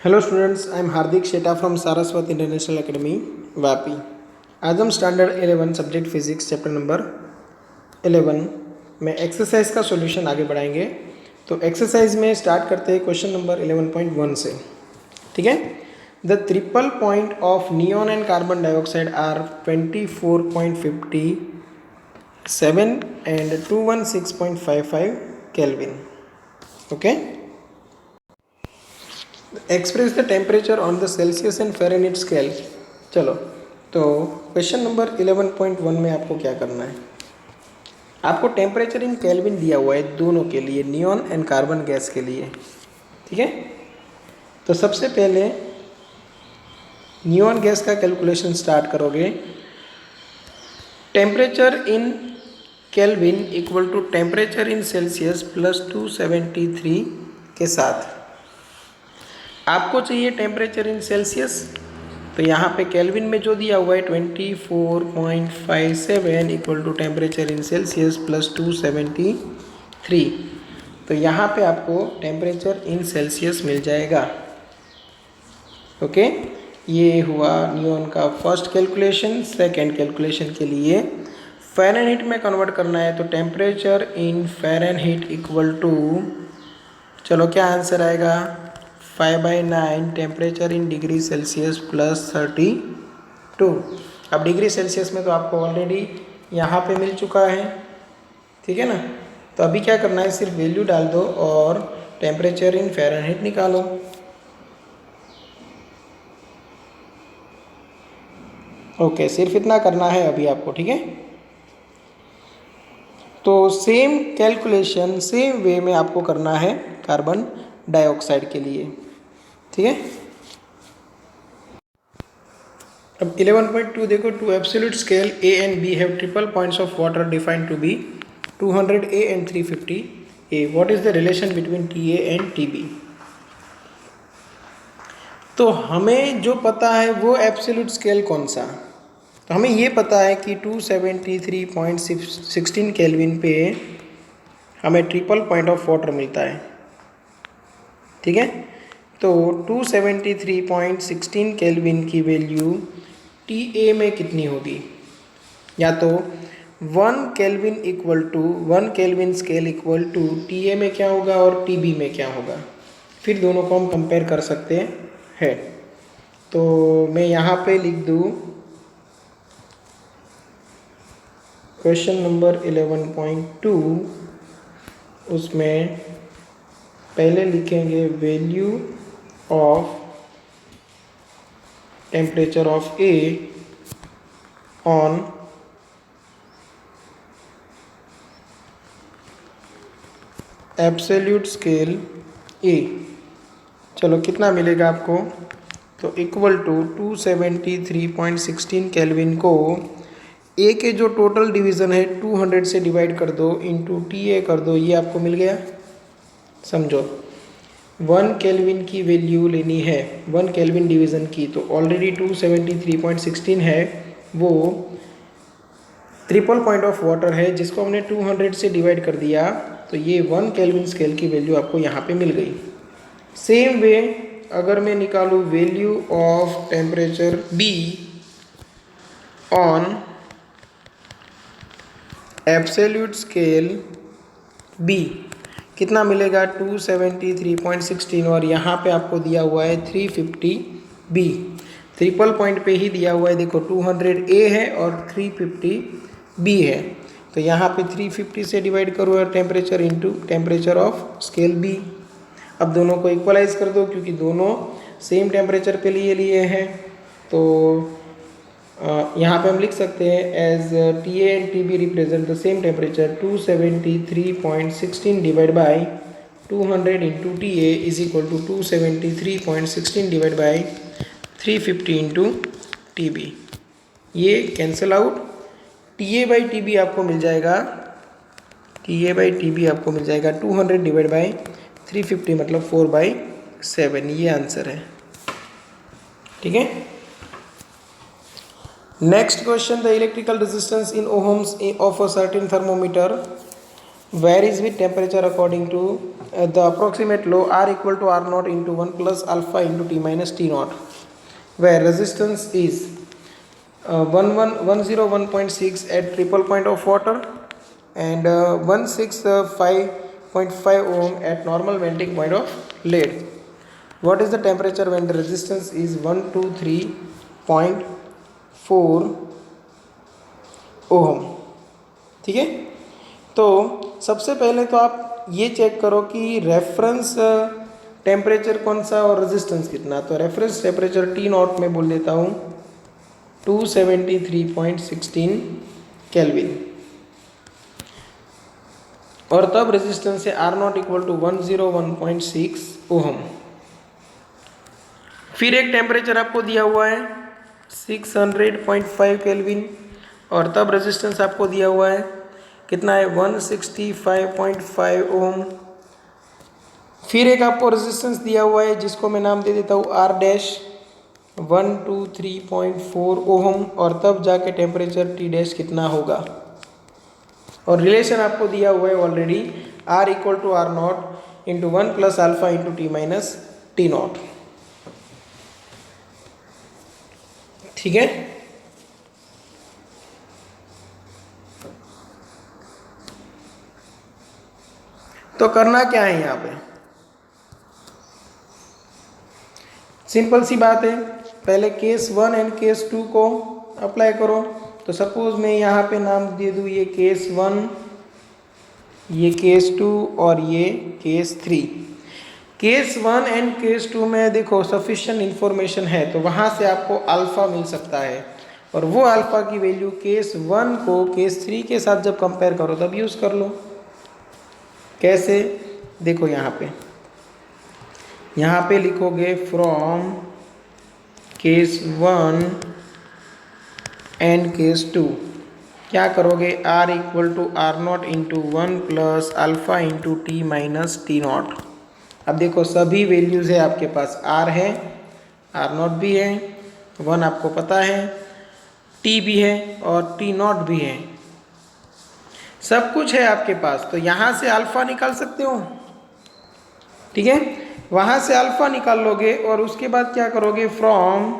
Hello students, I am Hardik Sheta from Saraswat international academy Vapi. आज हम standard 11 subject physics chapter number 11 में exercise का solution आगे बढ़ाएंगे। तो एक्सरसाइज में स्टार्ट करते हैं क्वेश्चन नंबर 11.1 से। ठीक है। The triple point of neon and carbon dioxide are 24.57 and 216.55 kelvin. Okay. Express the temperature on the Celsius and Fahrenheit scale. चलो, तो क्वेश्चन नंबर 11.1 में आपको क्या करना है। आपको टेम्परेचर इन केल्विन दिया हुआ है दोनों के लिए, नियॉन एंड कार्बन गैस के लिए। ठीक है। तो सबसे पहले नियॉन गैस का कैलकुलेशन स्टार्ट करोगे। Temperature in kelvin equal to temperature in Celsius plus 273 के साथ आपको चाहिए टेम्परेचर इन सेल्सियस। तो यहाँ पे केल्विन में जो दिया हुआ है 24.57 equal to temperature in Celsius plus 273। तो यहाँ पे आपको टेम्परेचर इन सेल्सियस मिल जाएगा। ओके, ये हुआ नियॉन का फर्स्ट कैलकुलेशन। सेकेंड कैलकुलेशन के लिए फ़ारेनहीट में कन्वर्ट करना है। तो temperature in Fahrenheit equal to, चलो क्या आंसर आएगा, 5/9 temperature in degree Celsius plus 32। अब डिग्री सेल्सियस में तो आपको ऑलरेडी यहाँ पे मिल चुका है। ठीक है ना। तो अभी क्या करना है, सिर्फ वैल्यू डाल दो और टेम्परेचर इन फ़ारेनहीट निकालो। ओके, सिर्फ इतना करना है अभी आपको। ठीक है। तो सेम कैलकुलेशन सेम वे में आपको करना है कार्बन डाइऑक्साइड के लिए। ठीक है। अब 11.2 देखो। Two absolute scale A and B have triple points of water defined to be 200 A and 350 A. What is the relation between T A and T B. तो हमें जो पता है वो एब्सोल्यूट स्केल कौन सा, तो हमें ये पता है कि 273.16 केल्विन पे हमें ट्रिपल पॉइंट ऑफ वाटर मिलता है। ठीक है। तो 273.16 केल्विन की वैल्यू टी ए में कितनी होगी, या तो 1 kelvin equal to 1 kelvin scale equal to T A में क्या होगा और टी बी में क्या होगा। फिर दोनों को हम कंपेयर कर सकते हैं। तो मैं यहाँ पे लिख दूँ क्वेश्चन नंबर 11.2, उसमें पहले लिखेंगे value of temperature of A on absolute scale A. चलो, कितना मिलेगा आपको, तो इक्वल टू 273.16 केल्विन को ए के जो टोटल डिवीज़न है 200 से डिवाइड कर दो, इंटू टी ए कर दो, ये आपको मिल गया। समझो, 1 केल्विन की वैल्यू लेनी है, 1 केल्विन डिवीज़न की, तो ऑलरेडी 273.16 है, वो ट्रिपल पॉइंट ऑफ वाटर है जिसको हमने 200 से डिवाइड कर दिया। तो ये 1 केल्विन स्केल की वैल्यू आपको यहाँ पे मिल गई। सेम वे अगर मैं निकालूँ value of temperature B on absolute scale B, कितना मिलेगा, 273.16, और यहाँ पे आपको दिया हुआ है 350 बी। ट्रिपल पॉइंट पे ही दिया हुआ है, देखो 200 ए है और 350 बी है। तो यहाँ पे 350 से डिवाइड करो और temperature into temperature of scale B. अब दोनों को इक्वलाइज कर दो क्योंकि दोनों सेम टेम्परेचर पे लिए हैं। तो यहाँ पे हम लिख सकते हैं as T A and T B represent the same temperature. 273.16 divide by 200 into T A is equal to 273.16 divide by 350 into T B. ये cancel out, T A by T B आपको मिल जाएगा, T A by T B आपको मिल जाएगा 200 divide by 350 मतलब 4/7। ये answer है। ठीक है। Next question, the electrical resistance in ohms of a certain thermometer varies with temperature according to the approximate law R equal to R naught into 1 plus alpha into T minus T naught, where resistance is 101.6 at triple point of water and 165.5 ohm at normal melting point of lead. What is the temperature when the resistance is 123.4 ओम? ठीक है, तो सबसे पहले तो आप ये check करो कि रेफरेंस टेम्परेचर कौन सा और रेजिस्टेंस कितना। तो रेफरेंस टेम्परेचर टी नॉट में बोल देता हूँ 273.16 केल्विन, और तब रेजिस्टेंस है आर नॉट इक्वल टू 101.6 ओम। फिर एक टेम्परेचर आपको दिया हुआ है 600.5 केल्विन, और तब रेजिस्टेंस आपको दिया हुआ है कितना है 165.5 ओम। फिर एक आपको रेजिस्टेंस दिया हुआ है जिसको मैं नाम दे देता हूँ आर डैश 123.4 ओम, और तब जाके टेम्परेचर टी डैश कितना होगा। और रिलेशन आपको दिया हुआ है already R equal to R nought into 1 plus alpha into T minus T nought. ठीक है, तो करना क्या है यहाँ पे, सिंपल सी बात है। पहले केस 1 एंड केस 2 को अप्लाई करो। तो सपोज मैं यहाँ पे नाम दे दूँ ये केस 1, ये केस 2 और ये केस 3। केस 1 एंड केस 2 में देखो सफिशिएंट इन्फॉर्मेशन है, तो वहाँ से आपको अल्फ़ा मिल सकता है, और वो अल्फ़ा की वैल्यू केस 1 को केस 3 के साथ जब कंपेयर करो तब यूज़ कर लो। कैसे, देखो यहाँ पे लिखोगे फ्रॉम केस 1 एंड केस 2 क्या करोगे, R equal to R nought into 1 plus alpha into T minus T nought. अब देखो सभी वैल्यूज़ है आपके पास, R है, आर नॉट भी है, 1 आपको पता है, T भी है और टी नॉट भी है, सब कुछ है आपके पास। तो यहाँ से अल्फ़ा निकाल सकते हो। ठीक है, वहाँ से अल्फ़ा निकाल लोगे और उसके बाद क्या करोगे, फ्रॉम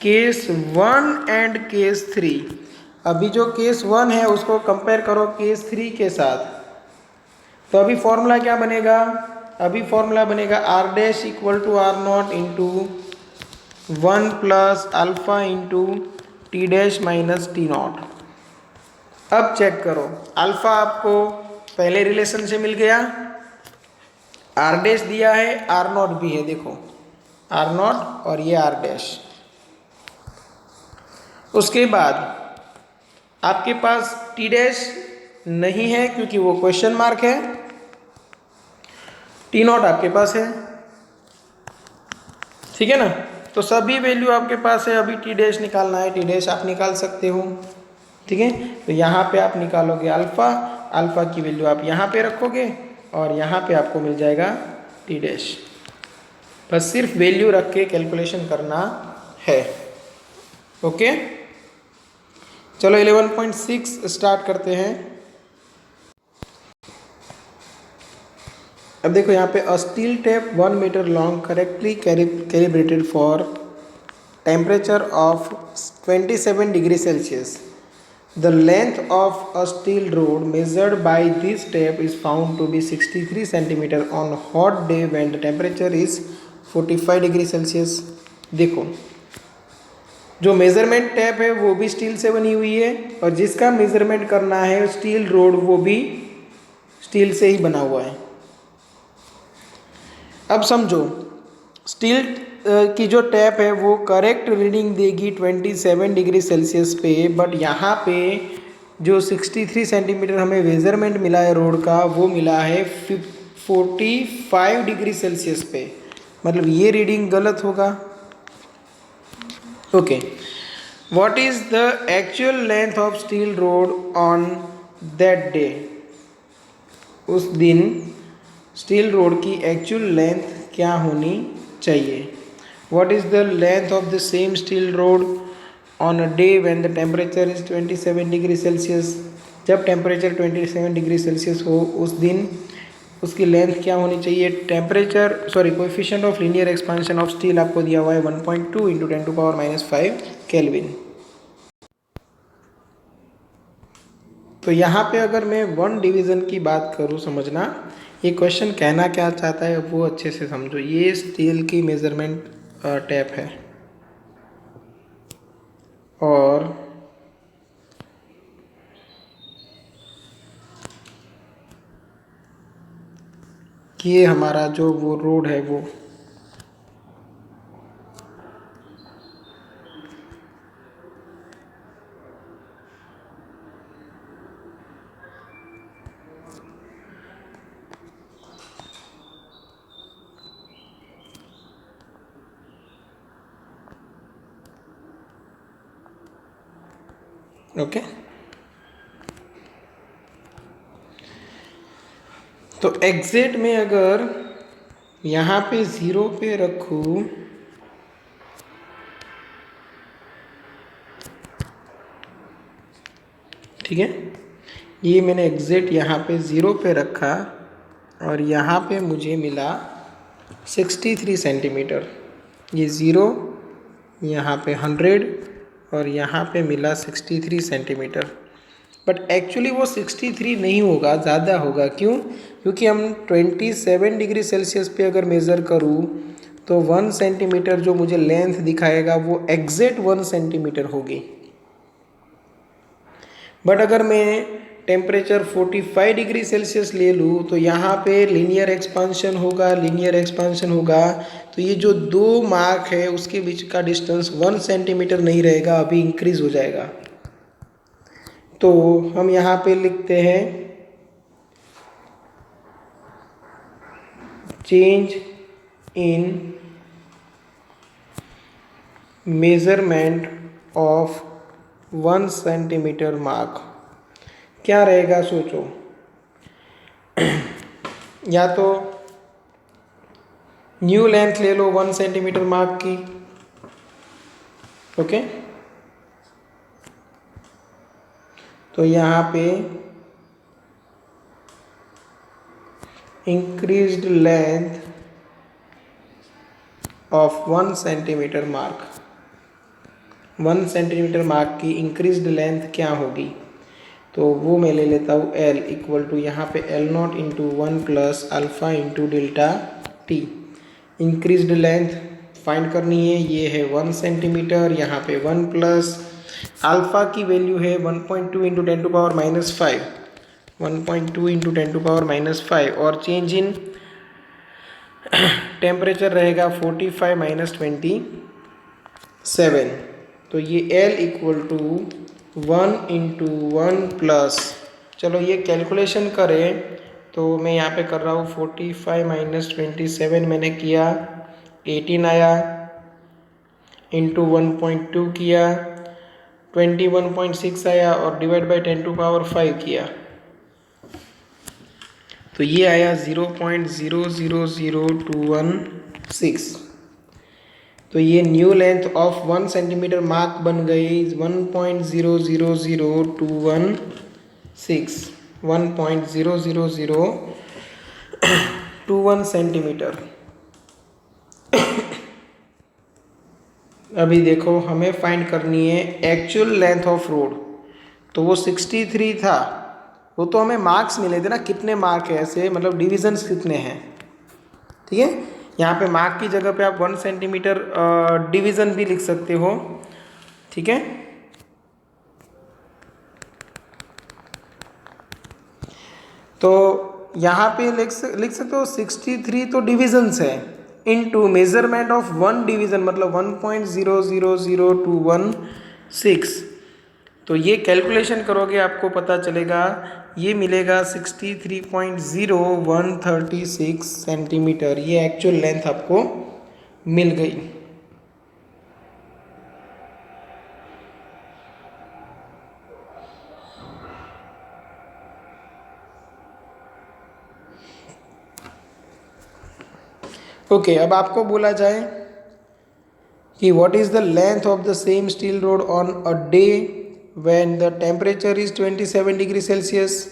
केस 1 एंड केस 3। अभी जो केस 1 है उसको कंपेयर करो केस 3 के साथ। तो अभी फॉर्मूला क्या बनेगा, अभी फॉर्मूला बनेगा R dash equal to R nought into 1 plus alpha into T dash minus T nought. अब चेक करो, अल्फ़ा आपको पहले रिलेशन से मिल गया, आर डैश दिया है, आर नॉट भी है, देखो आर नॉट और ये आर डैश। उसके बाद आपके पास टी डैश नहीं है क्योंकि वो क्वेश्चन मार्क है, टी नॉट आपके पास है। ठीक है ना, तो सभी वैल्यू आपके पास है। अभी टी डैश निकालना है, टी डैश आप निकाल सकते हो। ठीक है, तो यहाँ पे आप निकालोगे अल्फ़ा, अल्फ़ा की वैल्यू आप यहाँ पे रखोगे और यहाँ पे आपको मिल जाएगा टी डैश। बस सिर्फ वैल्यू रख के कैलकुलेशन करना है। ओके, चलो 11.6 स्टार्ट करते हैं। अब देखो यहाँ पे a steel tape 1 metre long correctly calibrated for temperature of 27 degree Celsius. The length of a steel rod measured by this tape is found to be 63 cm on hot day when the temperature is 45 degree Celsius. देखो जो measurement tap है वो भी steel से बनी हुई है, और जिसका मेज़रमेंट करना है स्टील रोड वो भी स्टील से ही बना हुआ है। अब समझो स्टील की जो टैप है वो करेक्ट रीडिंग देगी 27 डिग्री सेल्सियस पे, बट यहाँ पे जो 63 सेंटीमीटर हमें मेजरमेंट मिला है रोड का वो मिला है 45 डिग्री सेल्सियस पे, मतलब ये रीडिंग गलत होगा। Okay, what is the actual length of steel road on that day. उस दिन स्टील रोड की एक्चुअल लेंथ क्या होनी चाहिए। What is the length of the same steel rod on a day when the temperature is 27 degree Celsius. जब temperature 27 degree Celsius हो उस दिन उसकी लेंथ क्या होनी चाहिए, coefficient of linear expansion of steel आपको दिया हुआ है 1.2 इंटू 10⁻⁵ केल्विन। तो यहाँ पे अगर मैं वन डिवीज़न की बात करूँ, समझना ये क्वेश्चन कहना क्या चाहता है वो अच्छे से समझो। ये स्टील की मेज़रमेंट टैप है और ये हमारा जो वो रोड है वो ओके। तो एग्जिट में अगर यहाँ पे 0 पे रखूँ, ठीक है, ये मैंने एग्जिट यहाँ पे 0 पे रखा और यहाँ पे मुझे मिला 63 सेंटीमीटर। ये 0, यहाँ पे 100 और यहाँ पे मिला 63 सेंटीमीटर। बट एक्चुअली वो 63 नहीं होगा, ज़्यादा होगा। क्यों? क्योंकि हम 27 डिग्री सेल्सियस पे अगर मेज़र करूँ तो 1 सेंटीमीटर जो मुझे लेंथ दिखाएगा वो एग्जैक्ट 1 सेंटीमीटर होगी। बट अगर मैं टेम्परेचर 45 डिग्री सेल्सियस ले लूँ तो यहाँ पे लीनियर एक्सपांशन होगा, तो ये जो 2 मार्क है उसके बीच का डिस्टेंस 1 सेंटीमीटर नहीं रहेगा, अभी इंक्रीज हो जाएगा। तो हम यहाँ पे लिखते हैं change in measurement of 1 centimetre mark. क्या रहेगा सोचो, या तो न्यू लेंथ ले लो 1 सेंटीमीटर मार्क की, ओके। तो यहाँ पे increased length of 1 centimetre mark, 1 centimetre mark की इंक्रीज्ड लेंथ क्या होगी, तो वो मैं ले लेता हूँ L इक्वल टू यहाँ पे L0 into 1 plus alpha into delta T. Increased length find करनी है, ये है 1 सेंटीमीटर, यहाँ पे 1 प्लस अल्फ़ा की वैल्यू है 1.2 इंटू 10⁻⁵, 1.2 इंटू 10⁻⁵, और चेंज इन टेम्परेचर रहेगा 45 माइनस 27। तो ये L equal to 1 into 1 plus, चलो ये कैलकुलेशन करें तो मैं यहाँ पे कर रहा हूँ 45 माइनस 27 मैंने किया, 18 आया, इंटू 1.2 किया, 21.6 आया, और डिवाइड बाई 10⁵ किया, तो ये आया 0.000216। तो ये new length of 1 centimetre mark बन गई 1.000216, 1.00021 सेंटीमीटर। अभी देखो हमें फाइंड करनी है एक्चुअल लेंथ ऑफ रोड, तो वो 63 था, वो तो हमें मार्क्स मिले थे ना, कितने मार्क है ऐसे, मतलब डिविजन्स कितने हैं, ठीक है। यहाँ पे मार्क की जगह पे आप 1 सेंटीमीटर डिवीज़न भी लिख सकते हो, ठीक है। तो यहाँ पे लिख सकते हो 63 तो डिविजन्स है, इनटू मेजरमेंट ऑफ 1 डिवीज़न मतलब 1.000216। तो ये कैलकुलेशन करोगे आपको पता चलेगा, ये मिलेगा 63.0136 सेंटीमीटर, ये एक्चुअल लेंथ आपको मिल गई। ओके, अब आपको बोला जाए कि what is the length of the same steel road on a day when the temperature is 27 degree Celsius,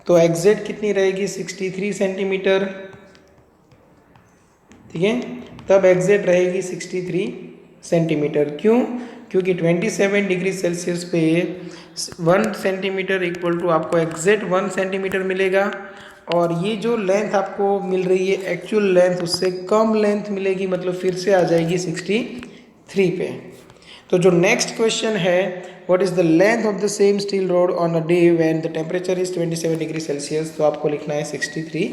तो एग्जैक्ट कितनी रहेगी 63 सेंटीमीटर, ठीक है, तब एग्जैक्ट रहेगी 63 सेंटीमीटर। क्यों? क्योंकि 27 डिग्री सेल्सियस पे 1 सेंटीमीटर इक्वल टू आपको एग्जैक्ट 1 सेंटीमीटर मिलेगा, और ये जो लेंथ आपको मिल रही है एक्चुअल लेंथ उससे कम लेंथ मिलेगी, मतलब फिर से आ जाएगी 63 पे। तो जो नेक्स्ट क्वेश्चन है, what is the length of the same steel road on a day when the temperature is 27 degree Celsius, तो आपको लिखना है 63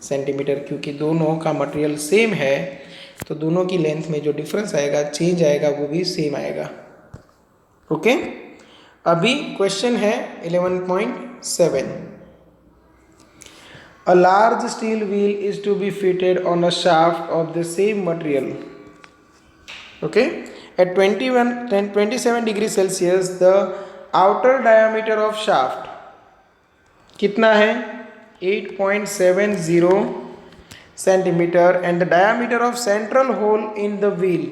सेंटीमीटर, क्योंकि दोनों का मटेरियल सेम है, तो दोनों की लेंथ में जो डिफरेंस आएगा, चेंज आएगा, वो भी सेम आएगा। ओके, अभी क्वेश्चन है 11.7। A large steel wheel is to be fitted on a shaft of the same material. Okay, at 27 degrees Celsius, the outer diameter of shaft कितना है 8.70 centimetre, and the diameter of central hole in the wheel,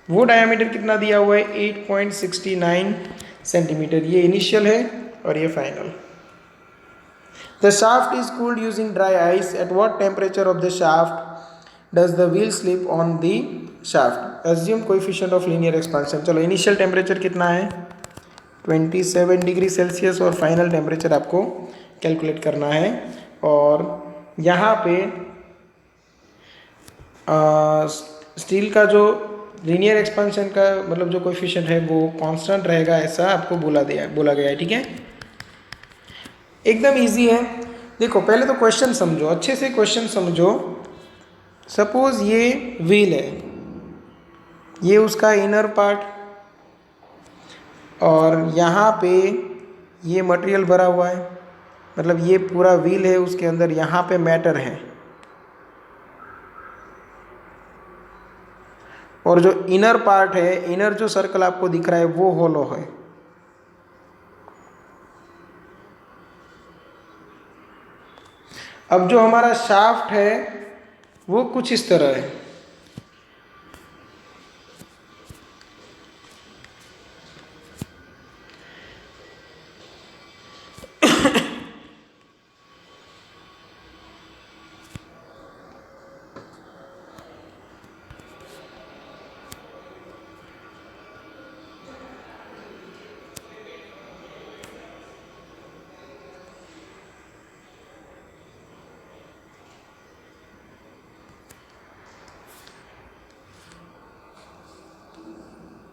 वो diameter कितना दिया हुआ है 8.69 centimetre. ये initial है और ये final. The shaft is cooled using dry ice. At what temperature of the shaft does the wheel slip on the shaft? Assume coefficient of linear expansion. चलो इनिशियल टेम्परेचर कितना है 27 डिग्री सेल्सियस, और final temperature आपको calculate करना है। और यहाँ पे स्टील का जो लीनियर एक्सपेंशन का मतलब जो कोएफिशिएंट है वो कांस्टेंट रहेगा, ऐसा आपको बोला गया है, ठीक है। एकदम इजी है। देखो पहले तो क्वेश्चन समझो, अच्छे से क्वेश्चन समझो। सपोज ये व्हील है, ये उसका इनर पार्ट, और यहाँ पे ये मटेरियल भरा हुआ है, मतलब ये पूरा व्हील है, उसके अंदर यहाँ पे मैटर है, और जो इनर पार्ट है, इनर जो सर्कल आपको दिख रहा है वो होलो है। अब जो हमारा शाफ्ट है वो कुछ इस तरह है,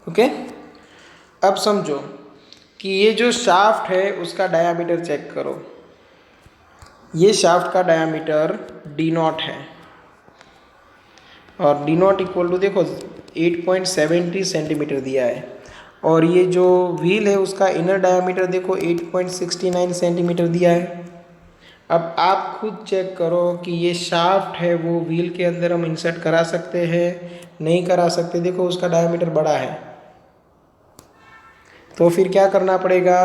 ओके। अब समझो कि ये जो शाफ्ट है उसका डायामीटर चेक करो। ये शाफ्ट का डायामीटर डी नॉट है, और डी नॉट इक्वल टू देखो 8.70 सेंटीमीटर दिया है, और ये जो व्हील है उसका इनर डायामीटर देखो 8.69 सेंटीमीटर दिया है। अब आप खुद चेक करो कि ये शाफ्ट है वो व्हील के अंदर हम इंसर्ट करा सकते हैं, नहीं करा सकते। देखो उसका डायामीटर बड़ा है, तो फिर क्या करना पड़ेगा,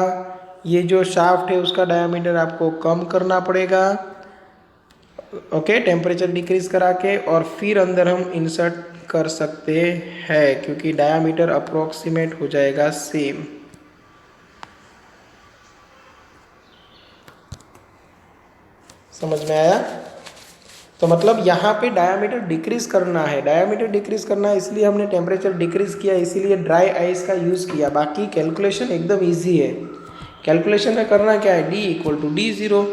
ये जो शाफ्ट है उसका डायामीटर आपको कम करना पड़ेगा, ओके, टेम्परेचर डिक्रीज करा के, और फिर अंदर हम इंसर्ट कर सकते हैं, क्योंकि डायामीटर अप्रोक्सीमेट हो जाएगा सेम। समझ में आया? तो मतलब यहाँ पे डायामीटर डिक्रीज करना है, डायामीटर डिक्रीज करना है, इसलिए हमने टेम्परेचर डिक्रीज किया, इसीलिए ड्राई आइस का यूज़ किया। बाकी कैलकुलेशन एकदम इजी है। कैलकुलेशन में करना क्या है, D equal to D0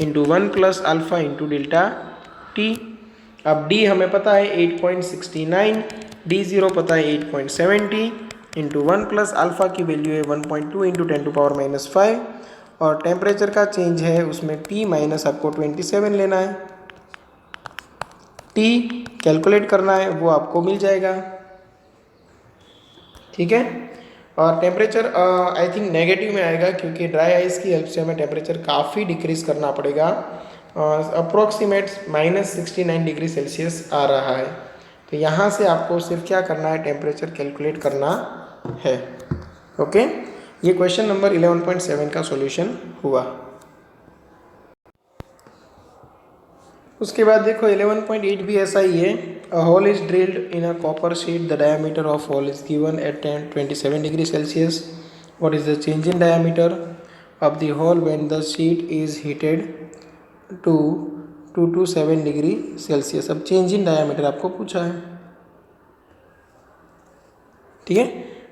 into 1 plus alpha into delta T. अब डी हमें पता है 8.69, D0 पता है 8.70, इंटू 1 प्लस अल्फ़ा की वैल्यू है 1.2 इंटू 10⁻⁵, और टेम्परेचर का चेंज है उसमें T माइनस आपको 27 लेना है, T कैलकुलेट करना है, वो आपको मिल जाएगा, ठीक है। और टेम्परेचर आई थिंक नेगेटिव में आएगा, क्योंकि ड्राई आइस की हेल्प से हमें टेम्परेचर काफ़ी डिक्रीज करना पड़ेगा, अप्रोक्सीमेट -69 डिग्री सेल्सियस आ रहा है। तो यहाँ से आपको सिर्फ क्या करना है, टेम्परेचर कैलकुलेट करना है, ओके। ये क्वेश्चन नंबर 11.7 का सॉल्यूशन हुआ। उसके बाद देखो 11.8 भी ऐसा ही है। A hole is drilled in a copper sheet, the diameter of hole is given at 27 degree Celsius, what is the change in diameter of the hole when the sheet is heated to 227 degree Celsius. अब change in diameter आपको पूछा है, ठीक है।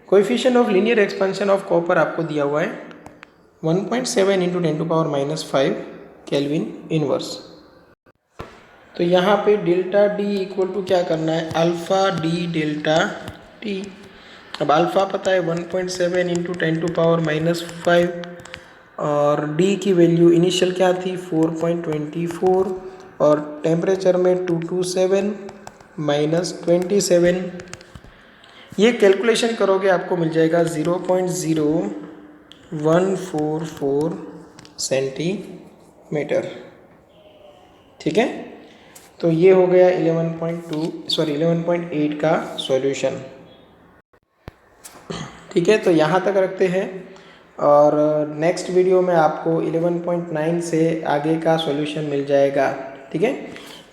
Coefficient of linear expansion of copper आपको दिया हुआ है 1.7 इंटू 10⁻⁵ केल्विन इनवर्स। तो यहाँ पे डेल्टा डी इक्वल टू क्या करना है, अल्फ़ा डी डेल्टा टी। अब अल्फ़ा पता है 1.7 इंटू 10⁻⁵ और डी की वैल्यू इनिशियल क्या थी 4.24 और टेम्परेचर में 227 माइनस 27। ये कैलकुलेशन करोगे आपको मिल जाएगा 0.0144 सेंटीमीटर, ठीक है। तो ये हो गया 11.8 का सॉल्यूशन, ठीक है। तो यहाँ तक रखते हैं और नेक्स्ट वीडियो में आपको 11.9 से आगे का सॉल्यूशन मिल जाएगा, ठीक है।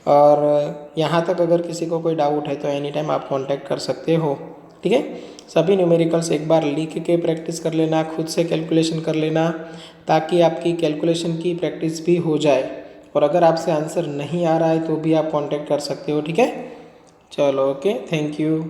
और यहाँ तक अगर किसी को कोई डाउट है तो एनी टाइम आप कांटेक्ट कर सकते हो, ठीक है। सभी न्यूमेरिकल्स एक बार लिख के प्रैक्टिस कर लेना, खुद से कैलकुलेशन कर लेना, ताकि आपकी कैलकुलेशन की प्रैक्टिस भी हो जाए। और अगर आपसे आंसर नहीं आ रहा है तो भी आप कांटेक्ट कर सकते हो, ठीक है। चलो ओके, थैंक यू।